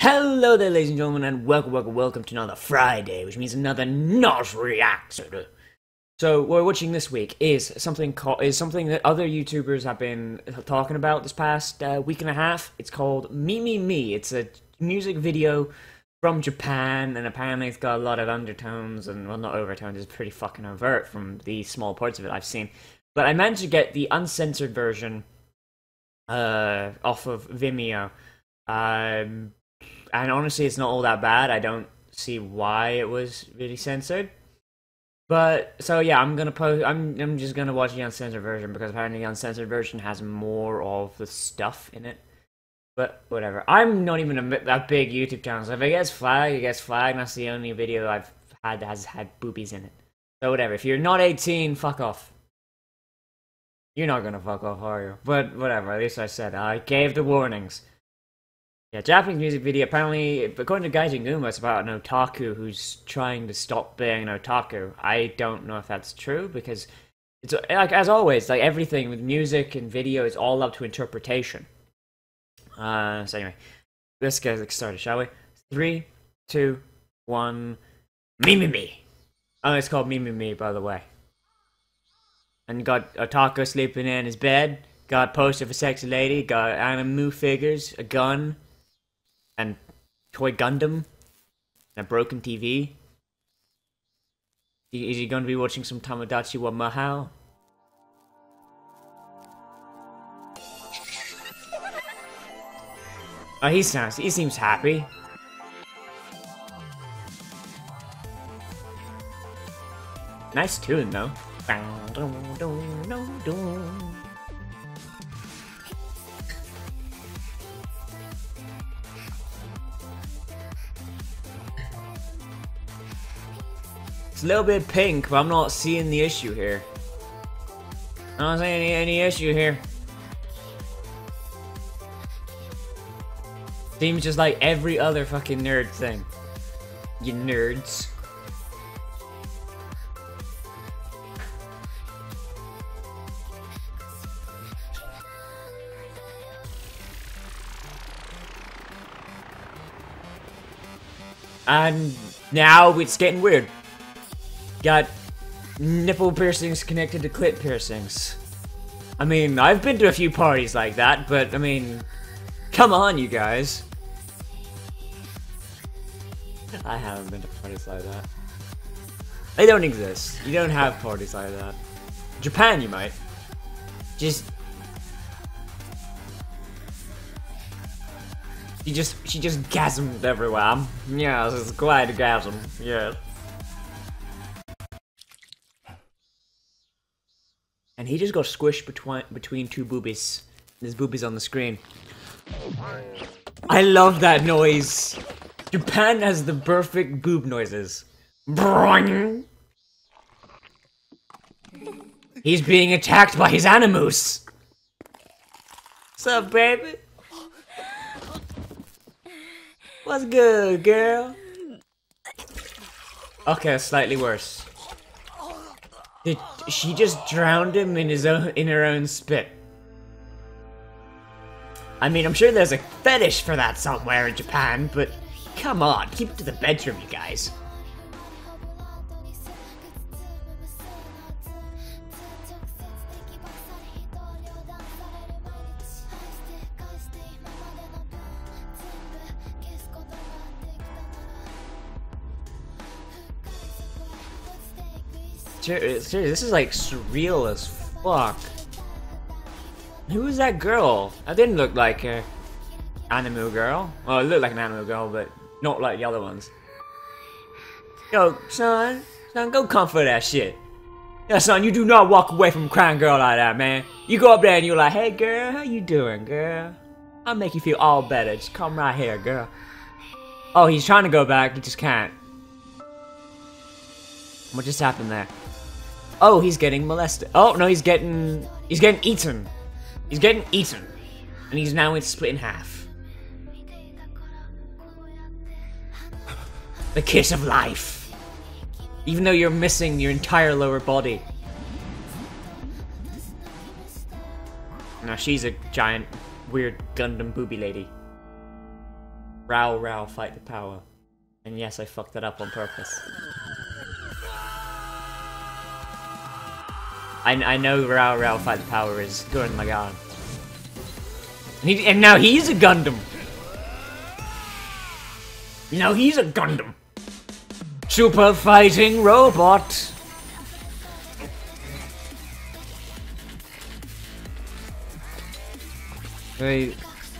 Hello there, ladies and gentlemen, and welcome to another Friday, which means another Nozz Reacts. So, what we're watching this week is something that other YouTubers have been talking about this past week and a half. It's called Me. It's a music video from Japan, and apparently it's got a lot of undertones, and, well, not overtones, it's pretty fucking overt from the small parts of it I've seen. But I managed to get the uncensored version off of Vimeo. And honestly, it's not all that bad. I don't see why it was really censored. But so yeah, I'm just gonna watch the uncensored version because apparently the uncensored version has more of the stuff in it. But whatever. I'm not even a big YouTube channel, so if it gets flagged, it gets flagged. And that's the only video I've had that has had boobies in it. So whatever. If you're not 18, fuck off. You're not gonna fuck off, are you? But whatever. At least I said I gave the warnings. Yeah, Japanese music video, apparently, according to Gaijin Guma, it's about an otaku who's trying to stop being an otaku. I don't know if that's true, because it's, like, as always, like everything with music and video is all up to interpretation. So anyway, let's get started, shall we? 3, 2, 1, Me. Oh, it's called Me, by the way. And got otaku sleeping in his bed, got a poster of a sexy lady, got anime figures, a gun, and toy Gundam, and a broken TV. Is he going to be watching some Tamagotchi wa Mahou? Oh, he seems happy. Nice tune, though. It's a little bit pink, but I'm not seeing the issue here. I don't see any issue here. Seems just like every other fucking nerd thing. You nerds. And now it's getting weird. Got nipple piercings connected to clit piercings. I mean, I've been to a few parties like that, but I mean, come on, you guys. I haven't been to parties like that. They don't exist. You don't have parties like that. Japan, you might. She just gasmed everywhere. Yeah, it's quite a gasm. Yeah. And he just got squished between two boobies. There's boobies on the screen. I love that noise. Japan has the perfect boob noises. He's being attacked by his animus. What's up, baby? What's good, girl? Okay, slightly worse. She just drowned him in her own spit. I mean, I'm sure there's a fetish for that somewhere in Japan, but come on, keep it to the bedroom, you guys. Seriously, this is like surreal as fuck. Who is that girl? That didn't look like an anime girl. Well, it looked like an anime girl, but not like the other ones. Yo, son, go comfort that shit. Yeah, son, you do not walk away from a crying girl like that, man. You go up there and you're like, hey, girl, how you doing, girl? I'll make you feel all better. Just come right here, girl. Oh, he's trying to go back. He just can't. What just happened there? Oh, he's getting molested. Oh, no, he's getting eaten. He's getting eaten. And he's now split in half. The kiss of life. Even though you're missing your entire lower body. Now she's a giant, weird Gundam booby lady. Row Row Fight the Power. And yes, I fucked that up on purpose. I know Row Row Fight the Power is Gurren Lagann. And now he's a Gundam! Now he's a Gundam! Super fighting robot! Wait,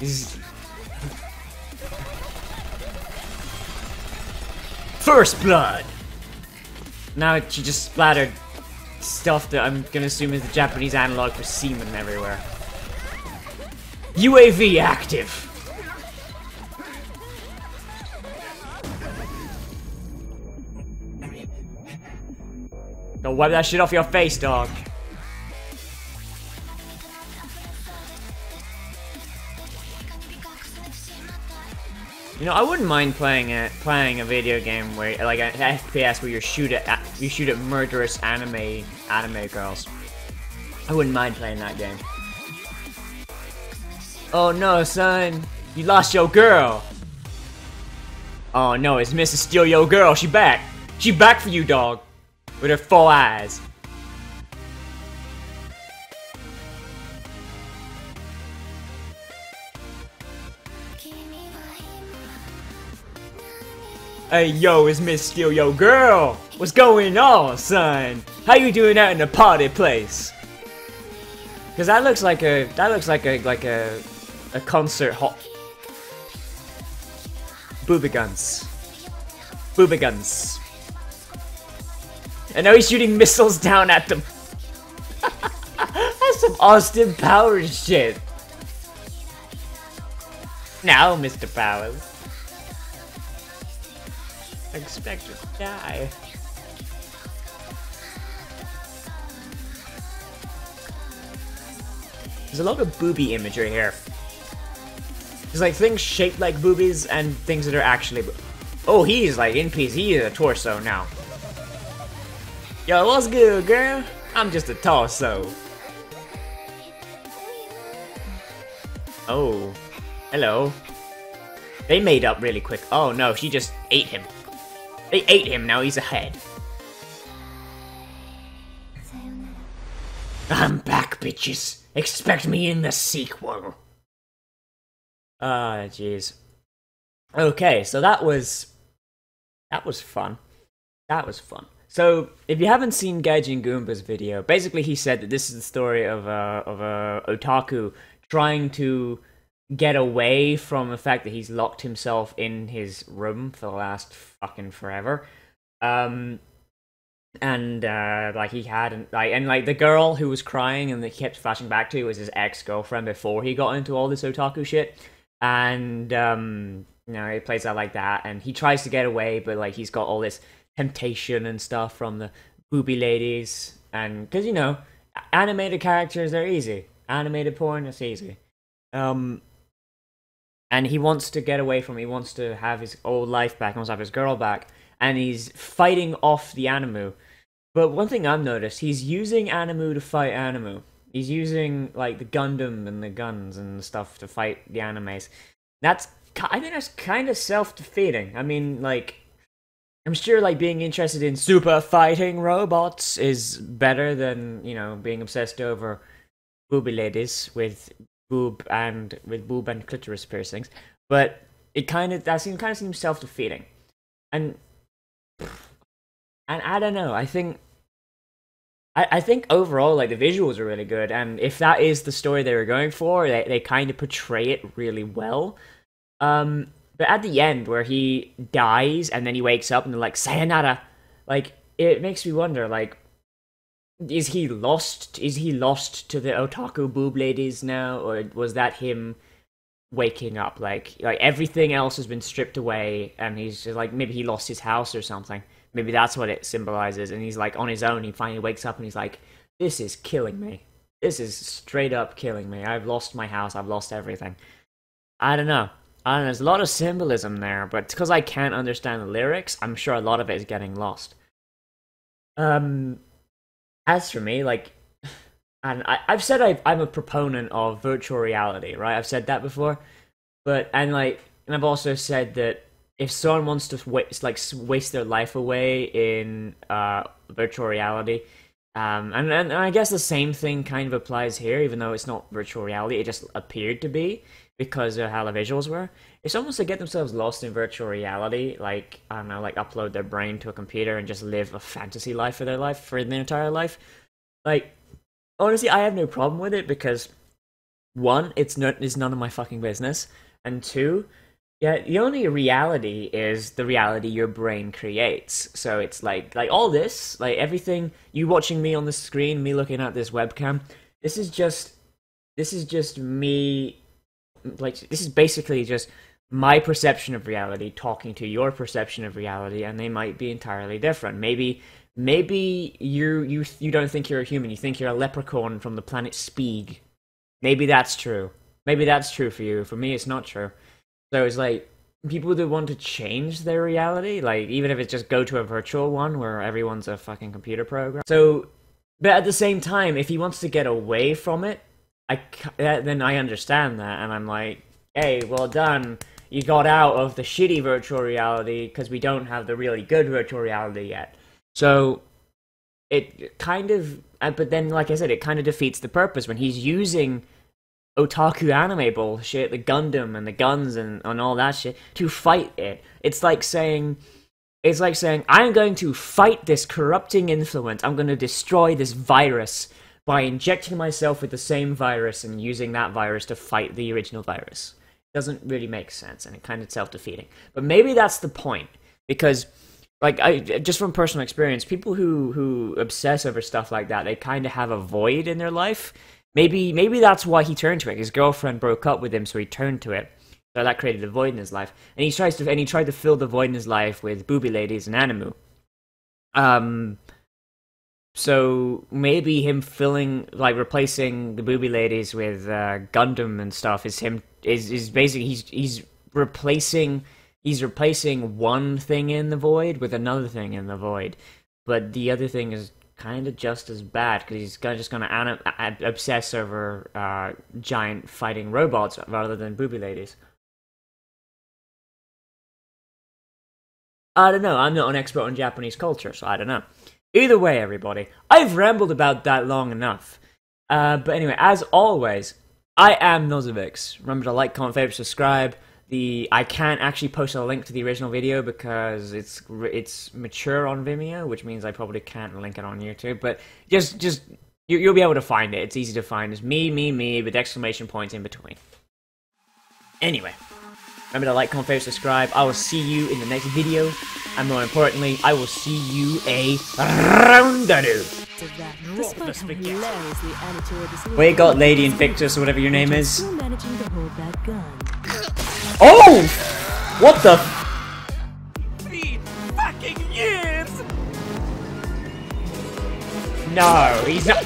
he's... First Blood! Now she just splattered stuff that I'm gonna assume is the Japanese analog for semen everywhere. UAV active! Don't wipe that shit off your face, dog. You know, I wouldn't mind playing a video game where, like, an FPS where you shoot at murderous anime girls. I wouldn't mind playing that game. Oh no, son, you lost your girl. Oh no, it's Mrs. Steal Your Girl. She back. She back for you, dog, with her 4 eyes. Hey yo, it's Miss Steal Your Girl! What's going on, son? How you doing out in the party place? Cause that looks like a concert hot. Booby guns. Booby guns. And now he's shooting missiles down at them. That's some Austin Powers shit. Now, Mr. Powers. I expect you to die. There's a lot of booby imagery here. There's like things shaped like boobies and things that are actually oh, he's like in peace. He is a torso now. Yo, what's good, girl? I'm just a torso. Oh, hello. They made up really quick. Oh no, she just ate him. They ate him, now he's a head. I'm back, bitches. Expect me in the sequel. Ah, jeez. Okay, so that was fun. That was fun. So, if you haven't seen Gaijin Goomba's video, basically he said that this is the story of a otaku trying to get away from the fact that he's locked himself in his room for the last fucking forever. Like he had like the girl who was crying and that he kept flashing back to was his ex-girlfriend before he got into all this otaku shit. And you know, it plays out like that, and he tries to get away, but like he's got all this temptation and stuff from the booby ladies, and because you know, animated characters, they're easy. Animated porn, it's easy. And he wants to get away from it. He wants to have his old life back. He wants to have his girl back. And he's fighting off the Animu. But one thing I've noticed, he's using Animu to fight Animu. He's using, like, the Gundam and the guns and stuff to fight the animes. I think that's kind of self-defeating. I mean, like, I'm sure, like, being interested in super fighting robots is better than, you know, being obsessed over booby ladies with boob and clitoris piercings, but it kind of seems self-defeating, and I don't know. I think overall, like, the visuals are really good, and if that is the story they were going for, they kind of portray it really well. But at the end, where he dies and then he wakes up and they're like sayonara, like, it makes me wonder, like, is he lost to the otaku boob ladies now, or was that him waking up? Like everything else has been stripped away, and he's just like, maybe he lost his house or something. Maybe that's what it symbolizes, and he's like on his own. He finally wakes up and he's like, "This is killing me. This is straight up killing me. I've lost my house. I've lost everything." I don't know. There's a lot of symbolism there, but because I can't understand the lyrics, I'm sure a lot of it is getting lost. As for me, like, and I've said I'm a proponent of virtual reality, right? I've said that before, and like, and I've also said that if someone wants to waste their life away in virtual reality, and I guess the same thing kind of applies here, even though it's not virtual reality, it just appeared to be because of how the visuals were. If someone wants to get themselves lost in virtual reality, like, I don't know, like upload their brain to a computer and just live a fantasy life for their entire life, like, honestly, I have no problem with it because, one, it's none of my fucking business, and two, yeah, the only reality is the reality your brain creates. So it's like all this, like everything, you watching me on the screen, me looking at this webcam, this is just me, like, this is basically just my perception of reality talking to your perception of reality, and they might be entirely different. Maybe you don't think you're a human, you think you're a leprechaun from the planet Spieg. Maybe that's true. Maybe that's true for you. For me, it's not true. So it's like, people that want to change their reality, like, even if it's just go to a virtual one where everyone's a fucking computer program. So, but at the same time, if he wants to get away from it, then I understand that, and I'm like, hey, well done. You got out of the shitty virtual reality, because we don't have the really good virtual reality yet. So, it kind of, but then, like I said, it kind of defeats the purpose when he's using otaku anime bullshit, the Gundam and the guns and all that shit, to fight it. It's like saying, I'm going to fight this corrupting influence. I'm going to destroy this virus by injecting myself with the same virus and using that virus to fight the original virus. It doesn't really make sense, and it kind of self-defeating. But maybe that's the point, because, like, just from personal experience, people who obsess over stuff like that, they kind of have a void in their life. Maybe that's why he turned to it. His girlfriend broke up with him, so he turned to it. So that created a void in his life, and he tried to fill the void in his life with booby ladies and anime. So maybe him replacing the booby ladies with Gundam and stuff is basically he's replacing one thing in the void with another thing in the void, but the other thing is kind of just as bad, because he's just going to obsess over giant fighting robots rather than booby ladies. I don't know, I'm not an expert on Japanese culture, so I don't know. Either way, everybody, I've rambled about that long enough. But anyway, as always, I am Nozz Reacts. Remember to like, comment, favorite, subscribe. I can't actually post a link to the original video because it's mature on Vimeo, which means I probably can't link it on YouTube. But you'll be able to find it. It's easy to find. It's me with exclamation points in between. Anyway, remember to like, comment, favorite, subscribe. I will see you in the next video, and more importantly, I will see you around the Drop the spaghetti. Wait, got Lady Invictus or whatever your name is. Oh! What the? 3 fucking years! No, he's not.